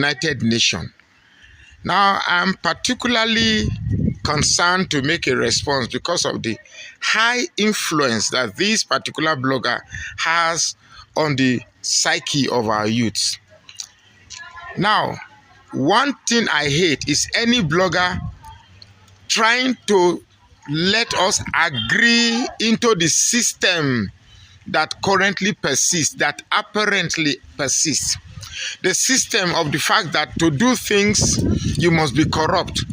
United Nations. Now, I'm particularly concerned to make a response because of the high influence that this particular blogger has on the psyche of our youths. Now, one thing I hate is any blogger trying to let us agree into the system that currently persists, that apparently persists. The system of the fact that to do things, you must be corrupt.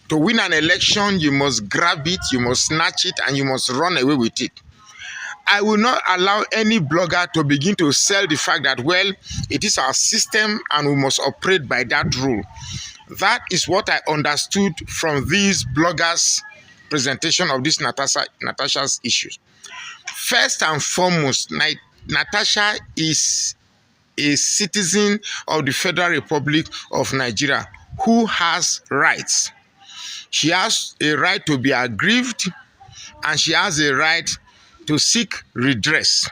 To win an election, you must grab it, you must snatch it, and you must run away with it. I will not allow any blogger to begin to sell the fact that, well, it is our system and we must operate by that rule. That is what I understood from these bloggers' presentation of this Natasha's issues. First and foremost, Natasha is a citizen of the Federal Republic of Nigeria who has rights. She has a right to be aggrieved, and she has a right to seek redress.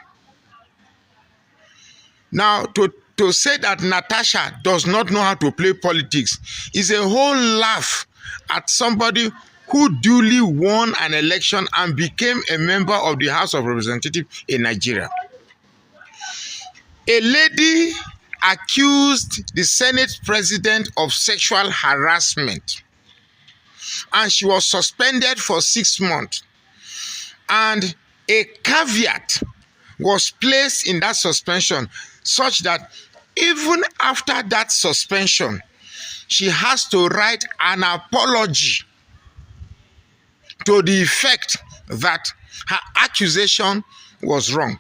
Now, to say that Natasha does not know how to play politics is a whole laugh at somebody who duly won an election and became a member of the House of Representatives in Nigeria. A lady accused the Senate president of sexual harassment, and she was suspended for 6 months. And a caveat was placed in that suspension such that even after that suspension, she has to write an apology to the effect that her accusation was wrong.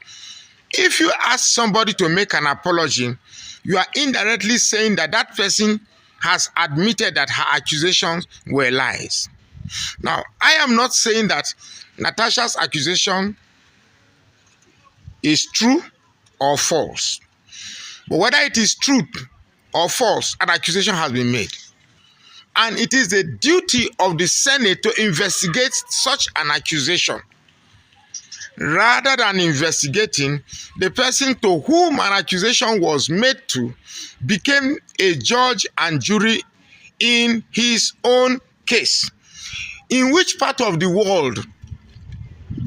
If you ask somebody to make an apology, you are indirectly saying that that person has admitted that her accusations were lies. Now, I am not saying that Natasha's accusation is true or false. But whether it is true or false, an accusation has been made. And it is the duty of the Senate to investigate such an accusation, rather than investigating the person to whom an accusation was made to became a judge and jury in his own case. In which part of the world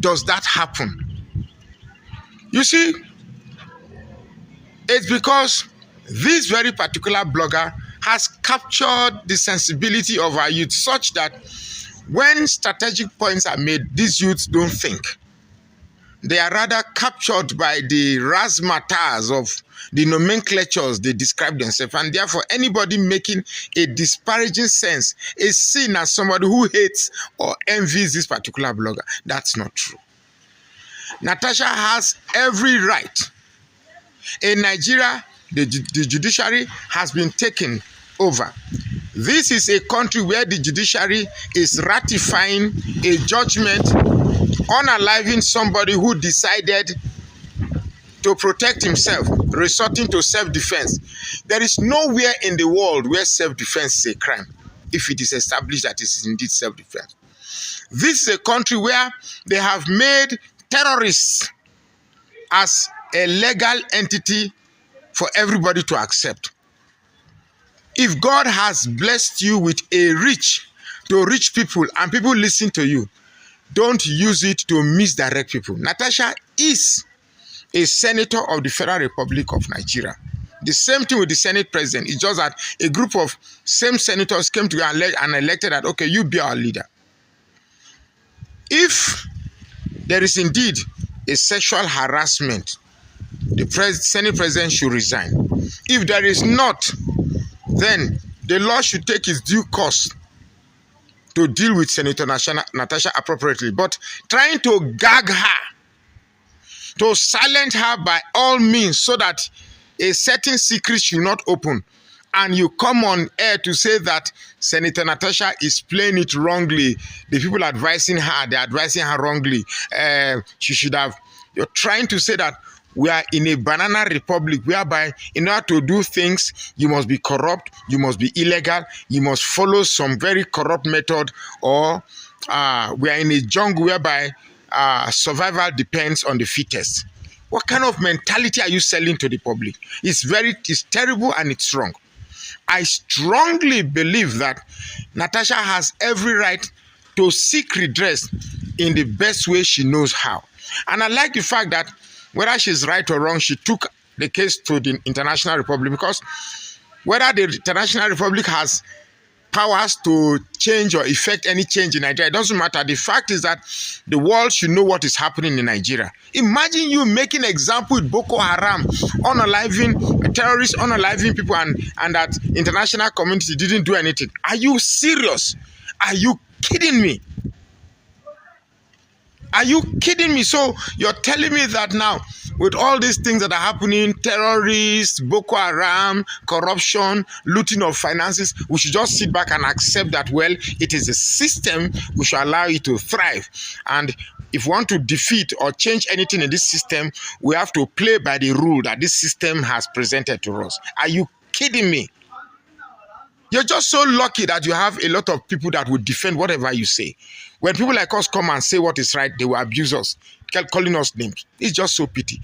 does that happen? You see, it's because this very particular blogger has captured the sensibility of our youth such that when strategic points are made, these youths don't think. They are rather captured by the razzmatazz of the nomenclatures they describe themselves, and therefore anybody making a disparaging sense is seen as somebody who hates or envies this particular blogger. That's not true. Natasha has every right. In Nigeria, the judiciary has been taken over. This is a country where the judiciary is ratifying a judgment unaliving somebody who decided to protect himself, resorting to self-defense. There is nowhere in the world where self-defense is a crime, if it is established that it is indeed self-defense. This is a country where they have made terrorists as a legal entity for everybody to accept. If God has blessed you with a reach to reach people and people listen to you, don't use it to misdirect people. Natasha is a senator of the Federal Republic of Nigeria. The same thing with the Senate president. It's just that a group of same senators came together and elected that, okay, you be our leader. If there is indeed a sexual harassment, the Senate president should resign. If there is not, then the law should take its due course to deal with Senator Natasha appropriately. But trying to gag her, to silence her by all means so that a certain secret should not open, and you come on air to say that Senator Natasha is playing it wrongly, the people advising her, they're advising her wrongly, she should have, you're trying to say that we are in a banana republic whereby in order to do things, you must be corrupt, you must be illegal, you must follow some very corrupt method, or we are in a jungle whereby survival depends on the fittest. What kind of mentality are you selling to the public? It's terrible and it's wrong. I strongly believe that Natasha has every right to seek redress in the best way she knows how. And I like the fact that whether she's right or wrong, she took the case to the International Republic, because whether the International Republic has powers to change or effect any change in Nigeria, it doesn't matter. The fact is that the world should know what is happening in Nigeria. Imagine you making example with Boko Haram, unaliving terrorists, unaliving people, and that international community didn't do anything. Are you serious? Are you kidding me? Are you kidding me? So you're telling me that now, with all these things that are happening, terrorists, Boko Haram, corruption, looting of finances, we should just sit back and accept that, well, it is a system, we should allow it to thrive. And if we want to defeat or change anything in this system, we have to play by the rule that this system has presented to us. Are you kidding me? You're just so lucky that you have a lot of people that will defend whatever you say. When people like us come and say what is right, they will abuse us, calling us names. It's just so pity.